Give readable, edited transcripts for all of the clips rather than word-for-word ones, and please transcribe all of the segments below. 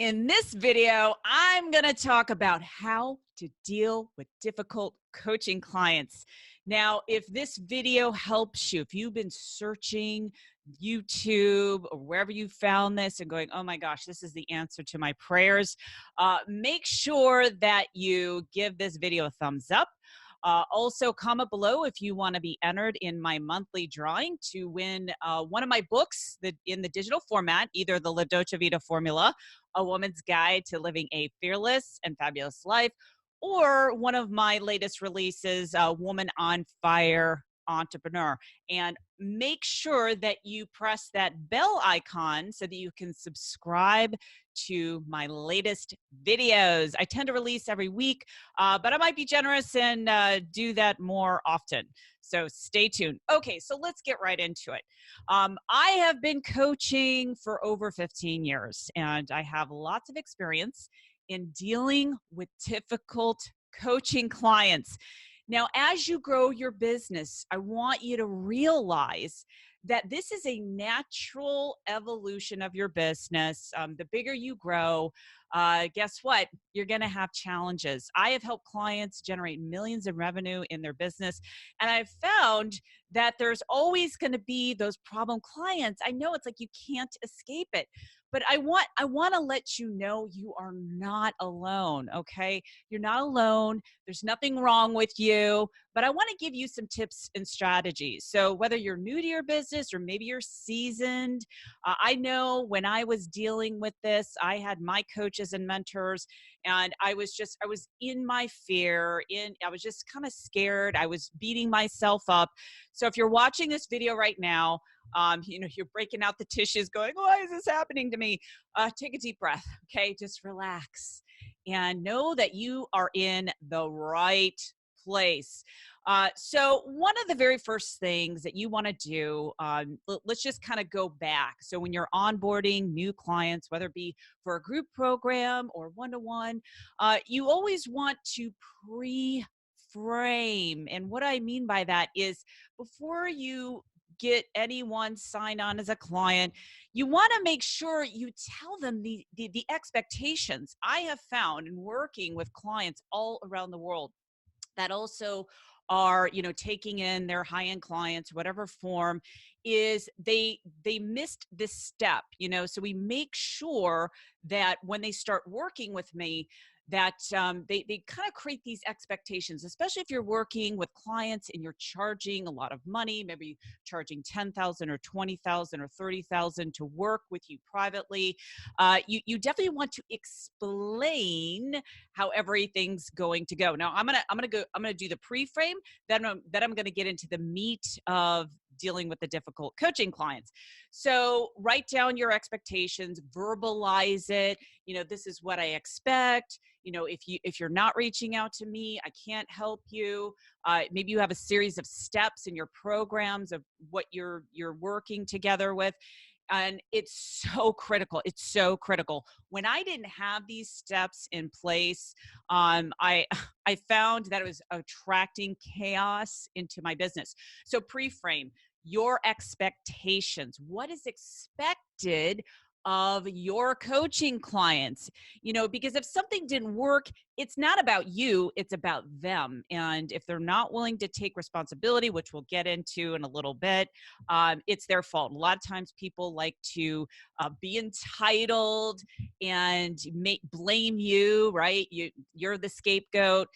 In this video, I'm going to talk about how to deal with difficult coaching clients. Now, if this video helps you, if you've been searching YouTube or wherever you found this and going, oh my gosh, this is the answer to my prayers, make sure that you give this video a thumbs up. Also, comment below if you want to be entered in my monthly drawing to win one of my books in the digital format, either the La Dolce Vita Formula, A Woman's Guide to Living a Fearless and Fabulous Life, or one of my latest releases, Woman on Fire Entrepreneur. And make sure that you press that bell icon so that you can subscribe to my latest videos. I tend to release every week, but I might be generous and do that more often. So stay tuned. Okay, so let's get right into it. I have been coaching for over 15 years, and I have lots of experience in dealing with difficult coaching clients. Now, as you grow your business, I want you to realize that this is a natural evolution of your business. The bigger you grow, guess what? You're going to have challenges. I have helped clients generate millions in revenue in their business, and I've found that there's always going to be those problem clients. I know it's like you can't escape it. But I want to let you know you are not alone, okay? You're not alone. There's nothing wrong with you, but I want to give you some tips and strategies. So whether you're new to your business or maybe you're seasoned, I know when I was dealing with this, I had my coaches and mentors, and I was in my fear, I was just kind of scared. I was beating myself up. So if you're watching this video right now, you're breaking out the tissues going, why is this happening to me? Take a deep breath, okay? Just relax and know that you are in the right place. So one of the very first things that you want to do, let's just kind of go back. So when you're onboarding new clients, whether it be for a group program or one-to-one, you always want to pre-frame. And what I mean by that is before you get anyone signed on as a client, you want to make sure you tell them the expectations. I have found in working with clients all around the world that also are, taking in their high-end clients, whatever form, is they missed this step, so we make sure that when they start working with me, that they kind of create these expectations, especially if you're working with clients and you're charging a lot of money, maybe charging $10,000 or $20,000 or $30,000 to work with you privately. You definitely want to explain how everything's going to go. Now, I'm gonna do the pre-frame, then I'm gonna get into the meat of dealing with the difficult coaching clients. So write down your expectations, verbalize it. This is what I expect. If you're not reaching out to me, I can't help you. Maybe you have a series of steps in your programs of what you're working together with. And it's so critical. It's so critical. When I didn't have these steps in place, I found that it was attracting chaos into my business. So pre-frame your expectations. What is expected of your coaching clients? Because if something didn't work, it's not about you, it's about them. And if they're not willing to take responsibility, which we'll get into in a little bit, it's their fault. A lot of times people like to be entitled and blame you, right? You're the scapegoat,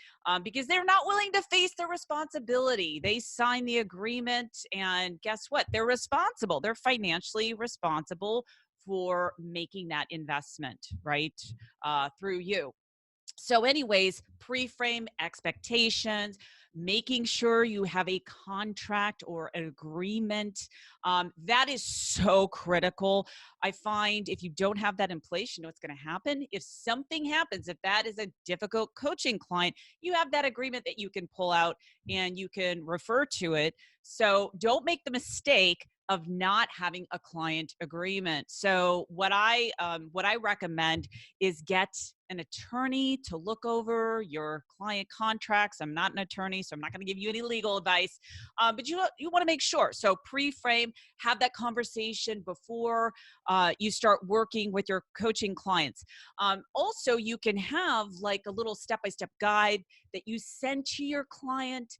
because they're not willing to face the responsibility. They sign the agreement, and guess what? They're responsible. They're financially responsible for making that investment, right, through you. So anyways, pre-frame expectations, making sure you have a contract or an agreement. That is so critical. I find if you don't have that in place, you know what's going to happen. If something happens, if that is a difficult coaching client, you have that agreement that you can pull out and you can refer to it. So don't make the mistake of not having a client agreement. So what I recommend is get an attorney to look over your client contracts. I'm not an attorney, so I'm not going to give you any legal advice, but you want to make sure. So pre-frame, have that conversation before you start working with your coaching clients. Also, you can have like a little step-by-step guide that you send to your client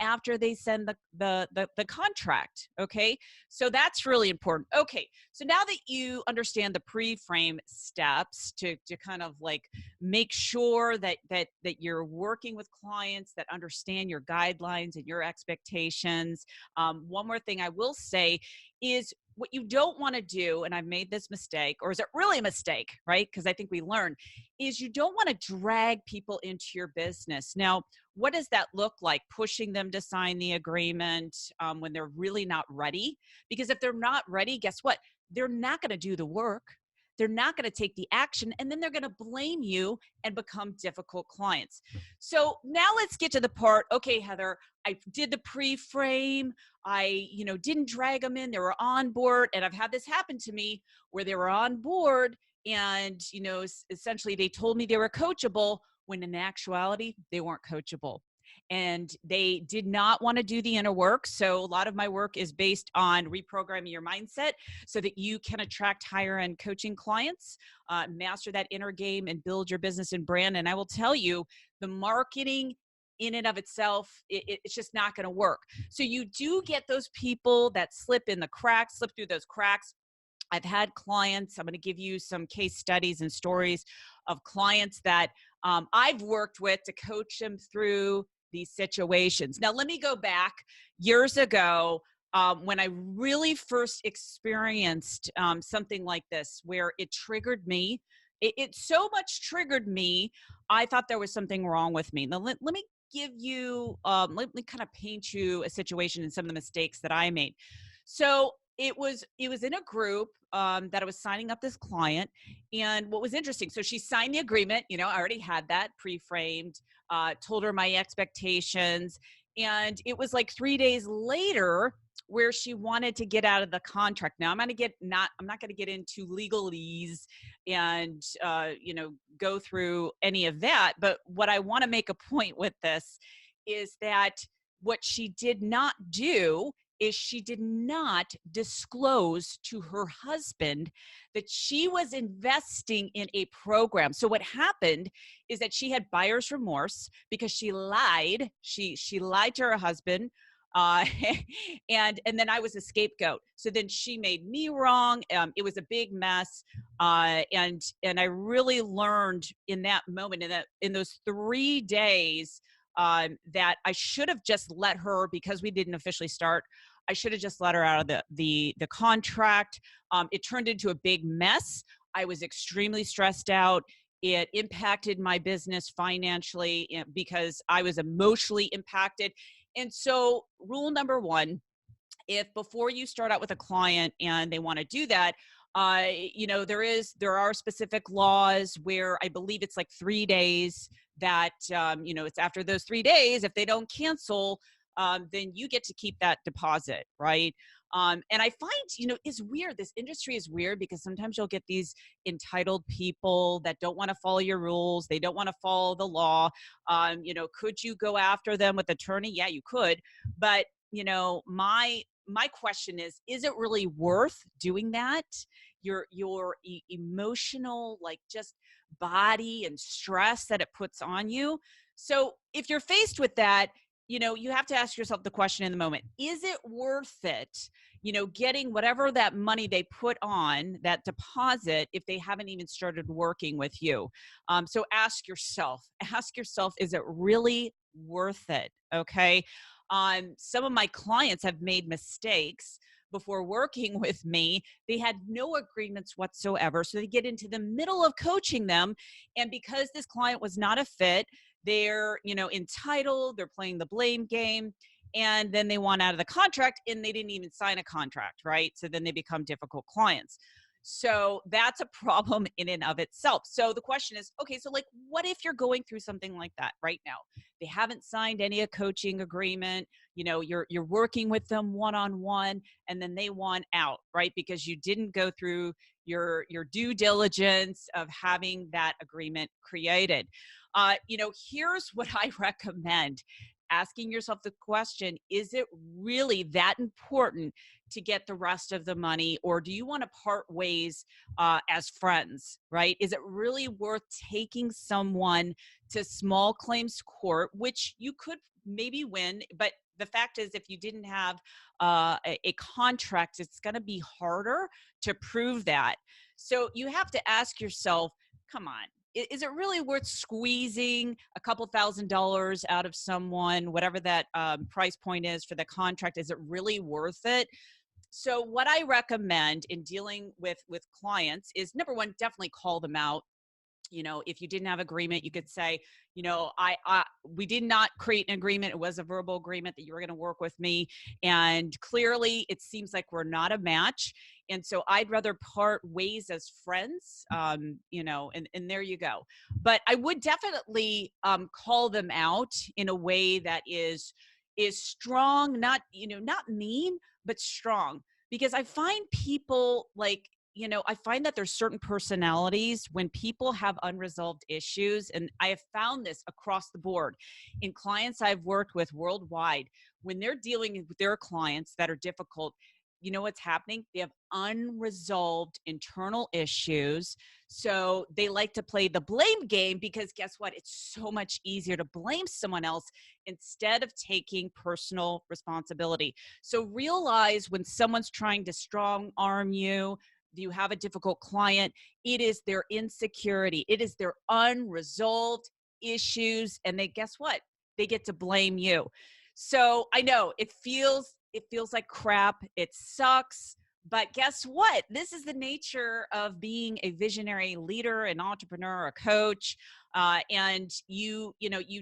after they send the contract. Okay, so that's really important. Okay, so now that you understand the pre-frame steps to kind of like make sure that you're working with clients that understand your guidelines and your expectations. One more thing I will say is what you don't want to do, and I've made this mistake, or is it really a mistake, right? Because I think we learn, is you don't want to drag people into your business. Now, what does that look like? Pushing them to sign the agreement when they're really not ready? Because if they're not ready, guess what? They're not going to do the work. They're not going to take the action, and then they're going to blame you and become difficult clients. So now let's get to the part, okay, Heather, I did the pre-frame. I, didn't drag them in. They were on board. And I've had this happen to me where they were on board and, essentially they told me they were coachable when in actuality, they weren't coachable. And they did not want to do the inner work. So a lot of my work is based on reprogramming your mindset so that you can attract higher end coaching clients, master that inner game, and build your business and brand. And I will tell you, the marketing in and of itself, it's just not going to work. So you do get those people that slip through those cracks. I've had clients, I'm going to give you some case studies and stories of clients that I've worked with to coach them through these situations. Now, let me go back years ago when I really first experienced something like this, where it triggered me. It so much triggered me, I thought there was something wrong with me. Now, let me give you, let me kind of paint you a situation and some of the mistakes that I made. So it was in a group that I was signing up this client. And what was interesting, so she signed the agreement, I already had that pre-framed, told her my expectations. And it was like 3 days later where she wanted to get out of the contract. Now I'm not going to get into legalese and, go through any of that. But what I want to make a point with this is that what she did not do is she did not disclose to her husband that she was investing in a program. So what happened is that she had buyer's remorse because she lied. She lied to her husband. And then I was a scapegoat. So then she made me wrong. It was a big mess. And I really learned in that moment, in those 3 days, that I should have just let her, because we didn't officially start, I should have just let her out of the contract. It turned into a big mess. I was extremely stressed out. It impacted my business financially because I was emotionally impacted. And so rule number one, if before you start out with a client and they want to do that, there are specific laws where I believe it's like 3 days that, it's after those 3 days, if they don't cancel, then you get to keep that deposit, right? And I find, it's weird. This industry is weird because sometimes you'll get these entitled people that don't want to follow your rules. They don't want to follow the law. Could you go after them with attorney? Yeah, you could. But, my question is it really worth doing that? Your emotional, like just body and stress that it puts on you. So if you're faced with that, you have to ask yourself the question in the moment, is it worth it, getting whatever that money they put on that deposit if they haven't even started working with you? So ask yourself, is it really worth it? Okay. Some of my clients have made mistakes before working with me. They had no agreements whatsoever. So they get into the middle of coaching them. And because this client was not a fit, they're, entitled, they're playing the blame game, and then they want out of the contract and they didn't even sign a contract, right? So then they become difficult clients. So that's a problem in and of itself. So the question is, okay, so like, what if you're going through something like that right now? They haven't signed any coaching agreement, you're working with them one-on-one, and then they want out, right? Because you didn't go through, your due diligence of having that agreement created. Here's what I recommend. Asking yourself the question, is it really that important to get the rest of the money, or do you want to part ways as friends, right? Is it really worth taking someone to small claims court, which you could maybe win, but the fact is, if you didn't have a contract, it's going to be harder to prove that. So you have to ask yourself, come on, is it really worth squeezing a couple $1,000s out of someone, whatever that price point is for the contract? Is it really worth it? So what I recommend in dealing with clients is, number one, definitely call them out. If you didn't have agreement, you could say, we did not create an agreement. It was a verbal agreement that you were going to work with me. And clearly it seems like we're not a match. And so I'd rather part ways as friends, and there you go. But I would definitely call them out in a way that is strong, not mean, but strong. Because I find people I find that there's certain personalities when people have unresolved issues, and I have found this across the board in clients I've worked with worldwide. When they're dealing with their clients that are difficult, you know what's happening? They have unresolved internal issues. So they like to play the blame game, because guess what? It's so much easier to blame someone else instead of taking personal responsibility. So realize when someone's trying to strong arm you, you have a difficult client, it is their insecurity. It is their unresolved issues. And guess what? They get to blame you. So I know it feels like crap. It sucks. But guess what? This is the nature of being a visionary leader, an entrepreneur, a coach. And you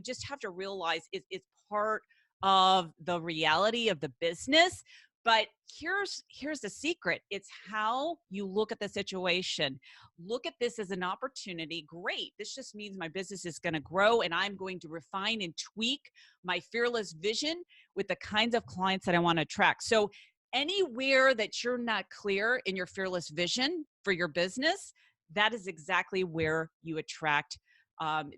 just have to realize it's part of the reality of the business. But here's the secret. It's how you look at the situation. Look at this as an opportunity. Great. This just means my business is going to grow, and I'm going to refine and tweak my fearless vision with the kinds of clients that I want to attract. So anywhere that you're not clear in your fearless vision for your business, that is exactly where you attract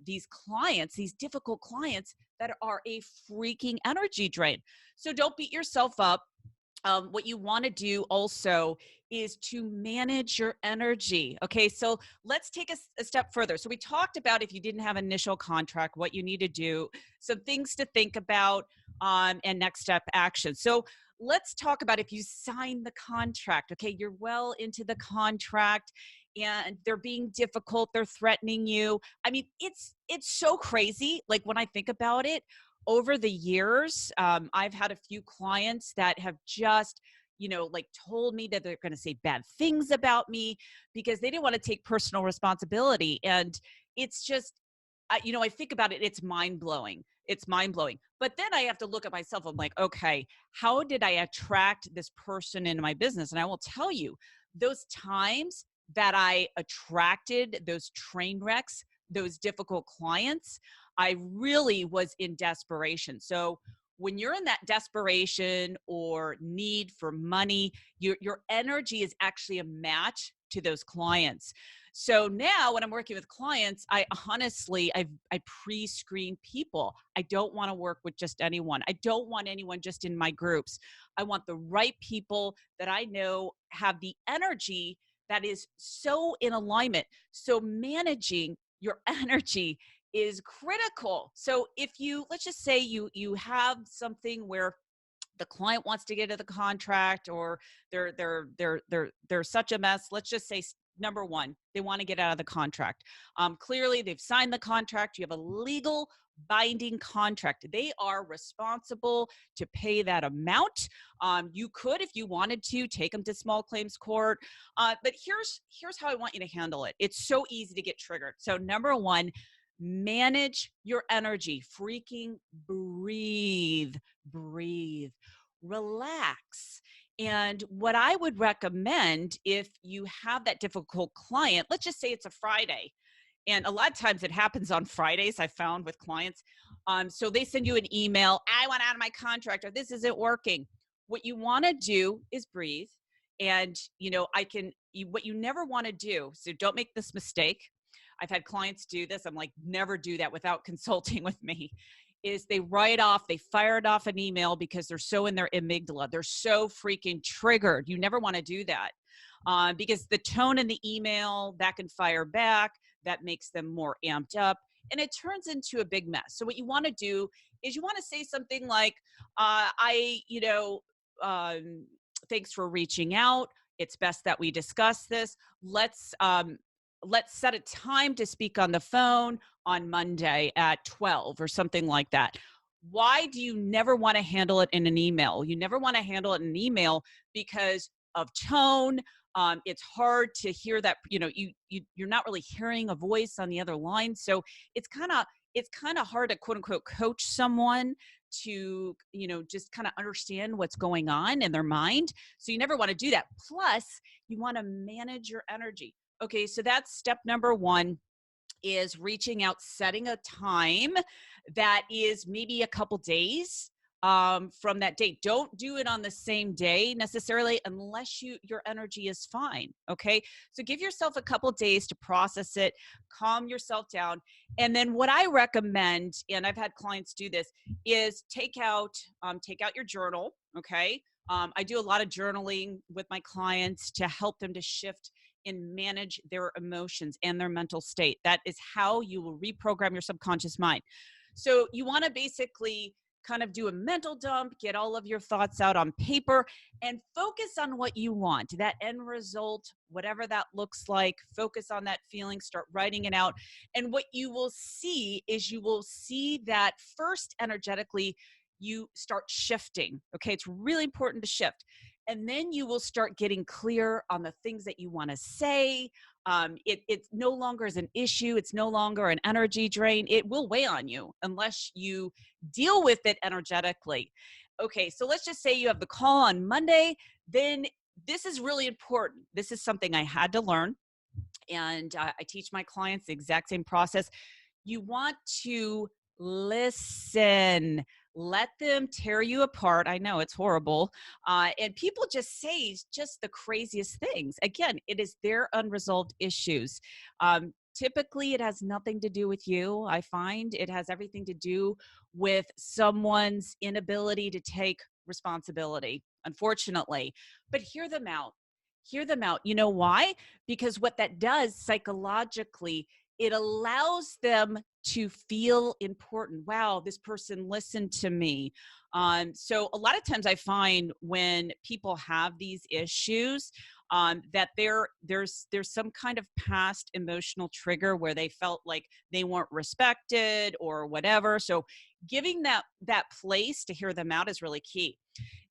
these clients, these difficult clients that are a freaking energy drain. So don't beat yourself up. What you want to do also is to manage your energy. Okay, so let's take a step further. So we talked about, if you didn't have an initial contract, what you need to do, some things to think about, and next step action. So let's talk about if you sign the contract. Okay, you're well into the contract and they're being difficult, they're threatening you. I mean, it's so crazy. Like, when I think about it, over the years, I've had a few clients that have just, told me that they're going to say bad things about me because they didn't want to take personal responsibility. And it's just, I think about it, it's mind blowing. It's mind blowing. But then I have to look at myself. I'm like, okay, how did I attract this person into my business? And I will tell you, those times that I attracted those train wrecks, those difficult clients, I really was in desperation. So when you're in that desperation or need for money, your energy is actually a match to those clients. So now when I'm working with clients, I pre-screen people. I don't want to work with just anyone. I don't want anyone just in my groups. I want the right people that I know have the energy that is so in alignment. So managing your energy is critical. So if let's just say you have something where the client wants to get to the contract, or they're such a mess. Let's just say, number one, they want to get out of the contract. Clearly they've signed the contract. You have a legal binding contract. They are responsible to pay that amount. You could, if you wanted to, take them to small claims court. But here's how I want you to handle it. It's so easy to get triggered. So number one, manage your energy. Freaking breathe, relax. And what I would recommend, if you have that difficult client, let's just say it's a Friday, and a lot of times it happens on Fridays, I found with clients. So they send you an email, I want out of my contract, or this isn't working. What you want to do is breathe. And, what you never want to do, so don't make this mistake. I've had clients do this. I'm like, never do that without consulting with me. Is they fired off an email because they're so in their amygdala. They're so freaking triggered. You never want to do that, because the tone in the email that can fire back, that makes them more amped up, and it turns into a big mess. So what you want to do is you want to say something like, um, thanks for reaching out. It's best that we discuss this. Let's set a time to speak on the phone on Monday at 12 or something like that. Why do you never want to handle it in an email? You never want to handle it in an email because of tone. It's hard to hear that, you're not really hearing a voice on the other line. So it's kind of hard to quote unquote coach someone to, just kind of understand what's going on in their mind. So you never want to do that. Plus, you want to manage your energy. Okay, so that's step number one, is reaching out, setting a time that is maybe a couple days from that date. Don't do it on the same day necessarily unless your energy is fine. Okay, so give yourself a couple days to process it, calm yourself down, and then what I recommend, and I've had clients do this, is take out your journal. Okay, I do a lot of journaling with my clients to help them to shift and manage their emotions and their mental state. That is how you will reprogram your subconscious mind. So you want to basically kind of do a mental dump, get all of your thoughts out on paper, and focus on what you want, that end result, whatever that looks like. Focus on that feeling, start writing it out. And what you will see is you will see that first energetically, you start shifting. Okay, it's really important to shift. And then you will start getting clear on the things that you want to say. It no longer is an issue. It's no longer an energy drain. It will weigh on you unless you deal with it energetically. Okay, so let's just say you have the call on Monday. Then this is really important. This is something I had to learn. And I teach my clients the exact same process. You want to listen. Let them tear you apart. I know it's horrible. And people just say just the craziest things. Again, it is their unresolved issues. Typically, it has nothing to do with you. I find it has everything to do with someone's inability to take responsibility, unfortunately. But hear them out. Hear them out. You know why? Because what that does psychologically, it allows them to feel important. Wow, this person listened to me. So a lot of times I find when people have these issues, that there's some kind of past emotional trigger where they felt like they weren't respected or whatever. So giving that place to hear them out is really key.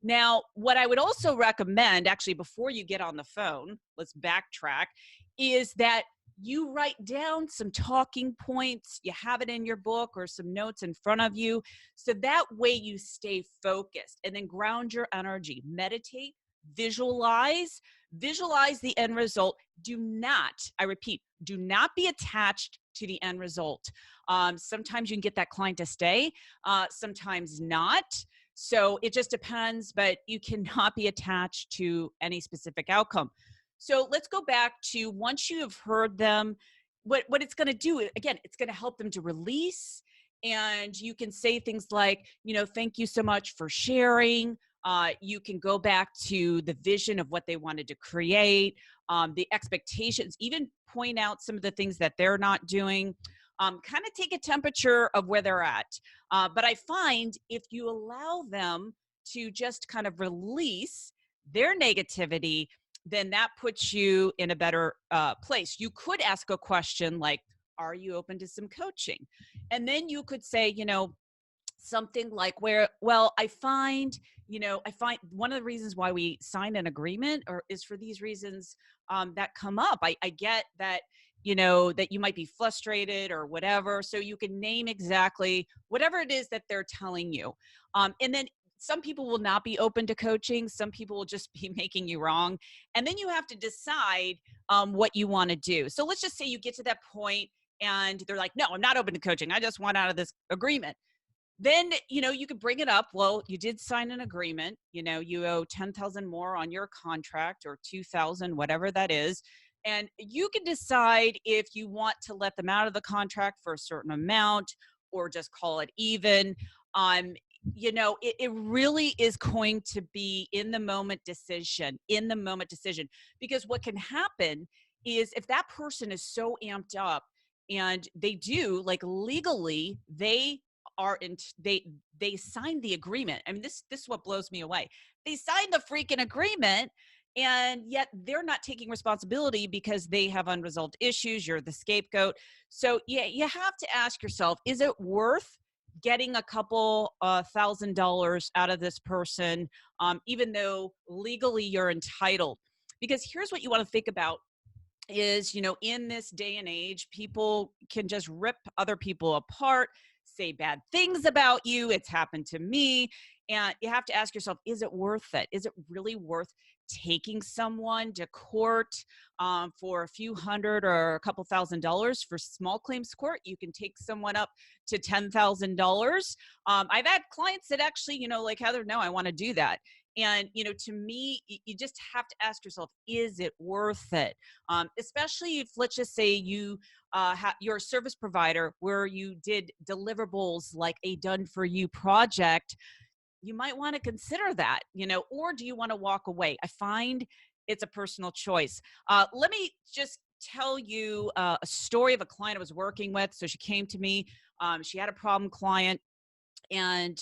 Now, what I would also recommend, actually, before you get on the phone, let's backtrack, is that you write down some talking points. You have it in your book or some notes in front of you. So that way you stay focused, and then ground your energy. Meditate, visualize the end result. Do not, I repeat, do not be attached to the end result. Sometimes you can get that client to stay, sometimes not. So it just depends, but you cannot be attached to any specific outcome. So let's go back to, once you have heard them, what it's going to do, again, it's going to help them to release. And you can say things like, thank you so much for sharing. You can go back to the vision of what they wanted to create, the expectations, even point out some of the things that they're not doing. Kind of take a temperature of where they're at. But I find if you allow them to just kind of release their negativity, then that puts you in a better place. You could ask a question like, are you open to some coaching? And then you could say, something like, I find one of the reasons why we signed an agreement is for these reasons that come up. I get that, that you might be frustrated or whatever. So you can name exactly whatever it is that they're telling you. And then some people will not be open to coaching. Some people will just be making you wrong. And then you have to decide what you want to do. So let's just say you get to that point and they're like, no, I'm not open to coaching. I just want out of this agreement. then, you could bring it up. Well, you did sign an agreement, you owe 10,000 more on your contract, or 2,000, whatever that is. And you can decide if you want to let them out of the contract for a certain amount, or just call it even. Um, it really is going to be in the moment decision, because what can happen is, if that person is so amped up, and they do, like, legally, are in they signed the agreement. I mean, this is what blows me away. They signed the freaking agreement, and yet they're not taking responsibility because they have unresolved issues. You're the scapegoat. So yeah, you have to ask yourself, is it worth getting a couple $1,000 out of this person, even though legally you're entitled? Because here's what you want to think about is, in this day and age, people can just rip other people apart, say bad things about you. It's happened to me. And you have to ask yourself, is it worth it? Is it really worth taking someone to court for a few hundred or a couple $1,000s? For small claims court, you can take someone up to $10,000. I've had clients that actually, like, Heather, no, I want to do that. And, to me, you just have to ask yourself, is it worth it? Especially if, let's just say, you're a service provider where you did deliverables like a done for you project. You might want to consider that, or do you want to walk away? I find it's a personal choice. Let me just tell you a story of a client I was working with. So she came to me. She had a problem client, and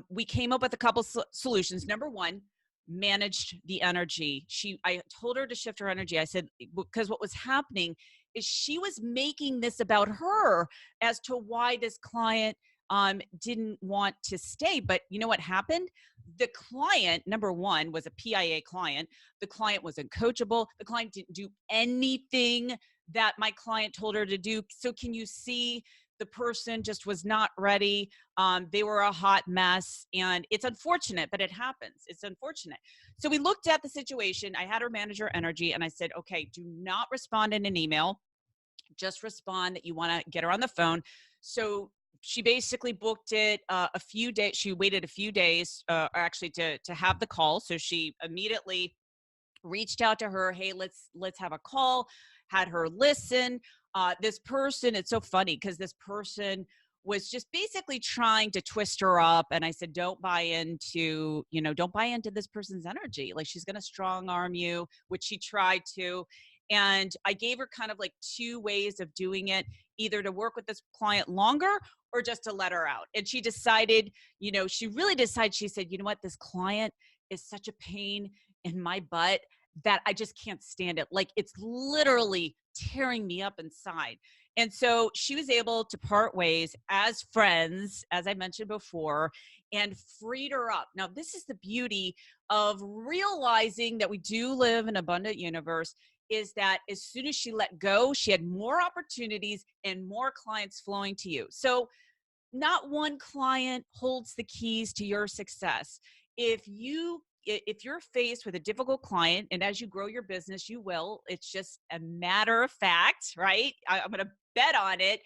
we came up with a couple solutions. Number one, managed the energy. I told her to shift her energy. I said, because what was happening is she was making this about her as to why this client didn't want to stay. But you know what happened? The client, number one, was a PIA client. The client was uncoachable. The client didn't do anything that my client told her to do. So can you see, the person just was not ready. They were a hot mess, and it's unfortunate, but it happens. It's unfortunate. So we looked at the situation. I had her manage her energy, and I said, okay, do not respond in an email. Just respond that you want to get her on the phone. So she basically booked it a few days. She waited a few days, actually, to have the call. So she immediately reached out to her. Hey, let's have a call. Had her listen. This person, it's so funny because this person was just basically trying to twist her up. And I said, don't buy into this person's energy. Like, she's going to strong arm you, which she tried to. And I gave her kind of like two ways of doing it, either to work with this client longer or just to let her out. And she decided, she really decided, she said, you know what, this client is such a pain in my butt that I just can't stand it. Like, it's literally tearing me up inside. And so she was able to part ways as friends, as I mentioned before, and freed her up. Now, this is the beauty of realizing that we do live in an abundant universe, is that as soon as she let go, she had more opportunities and more clients flowing to you. So not one client holds the keys to your success. If you're faced with a difficult client, and as you grow your business, you will, it's just a matter of fact, right? I'm going to bet on it.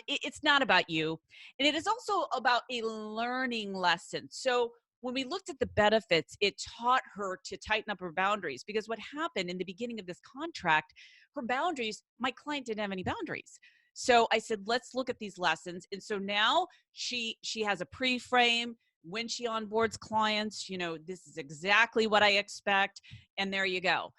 It's not about you. And it is also about a learning lesson. So when we looked at the benefits, it taught her to tighten up her boundaries, because what happened in the beginning of this contract, her boundaries, my client didn't have any boundaries. So I said, let's look at these lessons. And so now she has a pre-frame. When she onboards clients, this is exactly what I expect. And there you go.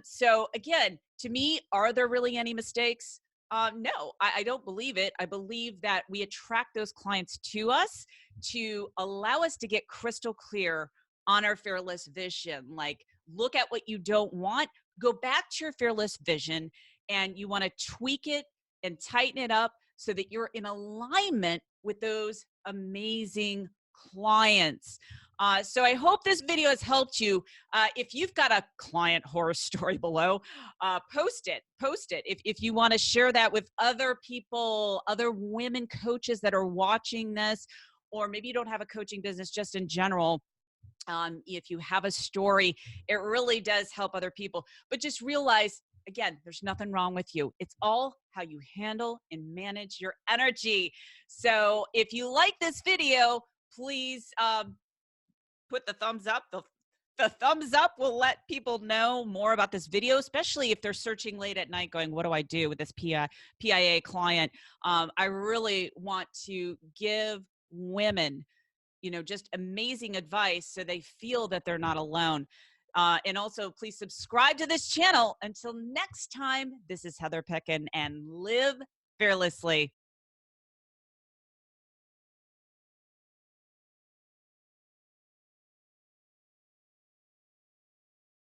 So again, to me, are there really any mistakes? No, I don't believe it. I believe that we attract those clients to us to allow us to get crystal clear on our fearless vision. Like, look at what you don't want, go back to your fearless vision, and you want to tweak it and tighten it up so that you're in alignment with those amazing clients. So I hope this video has helped you. If you've got a client horror story below, post it. If you want to share that with other people, other women coaches that are watching this, or maybe you don't have a coaching business, just in general. If you have a story, it really does help other people. But just realize, Again, there's nothing wrong with you. It's all how you handle and manage your energy. So if you like this video, please put the thumbs up. The thumbs up will let people know more about this video, especially if they're searching late at night going, what do I do with this PIA client? I really want to give women, just amazing advice so they feel that they're not alone. And also, please subscribe to this channel. Until next time, this is Heather Peckin, and live fearlessly.